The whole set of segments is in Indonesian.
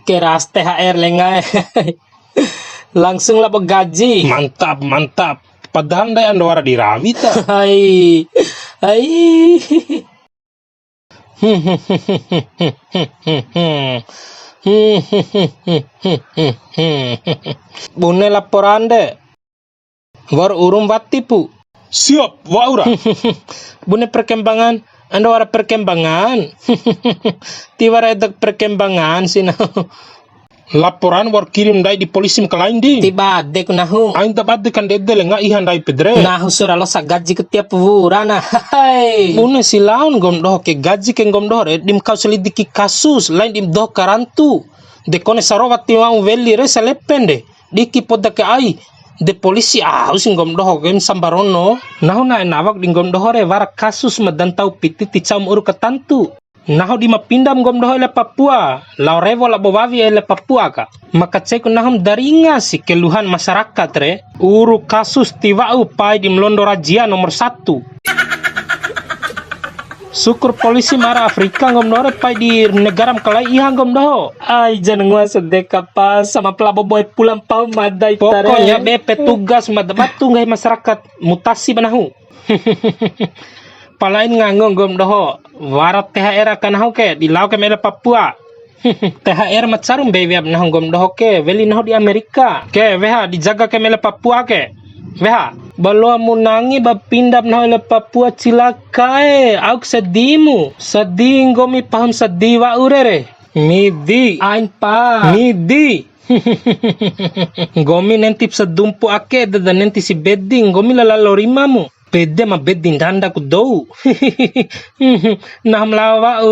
Keras THR lengai. Langsung lah gaji. Mantap, mantap. Padahal dai ando wara dirawi ta. Hai. Hai. Bune laporan de. War urung batipu. Siap, waura. Bune perkembangan. Anda wara perkembangan. Tiwara edak perkembangan sih. Laporan war kirim dai di polisi mekalain di. Tiba dek nahu. Ain tabat kan dedel nga ihan dai pedre. Nahu suralo sa gaji ketiap bulan. Hai. Bune silaun gomdoh ke gaji ke gomdoh re dim kau selidiki kasus lain dim doh karantu. De kone sarowat timang veli re salepende. Diki poda ke ai. De polisi using gomdoh gem sambarono. Nahu na enawak dim gomdoh re wara kasus madantau piti ticam uru ketantu. Naho di mapindam gomdoh ele Papua, lau revo la bobavi ele Papua ka. Maka cek nahom daringa si keluhan masyarakat re, uru kasus tiwau pai di Melondo Rajia nomor 1. Syukur polisi mara Afrika gomdoh re pai di negara mkalai ihang gomdoh. Ai jangan nguasa deka pas sama pelabo boy pulang pau madai tare. Pokoknya be petugas madabatu ngai masyarakat mutasi banahu. Palain ngangong gomdoh warat THR akan hau ke di lau ke mele Papua. THR matsarum bewiab nahong gomdoh ke veli nahu di Amerika ke weha dijaga ke mele Papua ke weha balo munangi bapindap nahu le Papua cilakae auk sedimu seding gomi paham sediwa urere midi Ain pa. midi gomi nentip sedumpu ake dada nenti si bedding gomi lalalo rimamu. Pede ma bedding danda ku dou. Nah melawa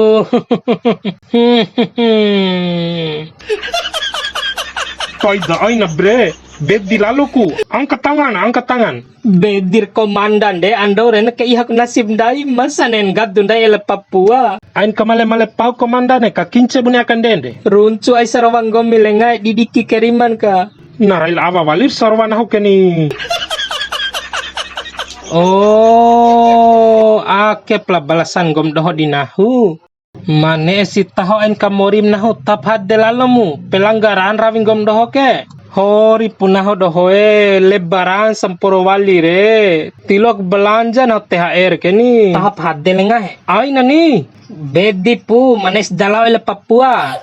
Paida aina bre. Beddi lalu ku. Angkat tangan, angkat tangan. Bedir komandan de andore ke ihak nasib dai masanen gadun dai ele Papua. Ain kamale-male pau komandane ka kince bune akan dende. Runcu ai sarawang gomi lengai didiki keriman ka. Narail awa walir sarwana hukeni. Oh, ake pla balasan gomdoh di nahu. Mane si taho en kamorim nahu tap had delalomu pelanggaran rawing gomdoh ke. Hori punaho dohoe lebaran samporo wali re. Tilok belanja na THR ke ni. Tahap had delengah. Ai nani. Bedi pu manes dalau ele Papua.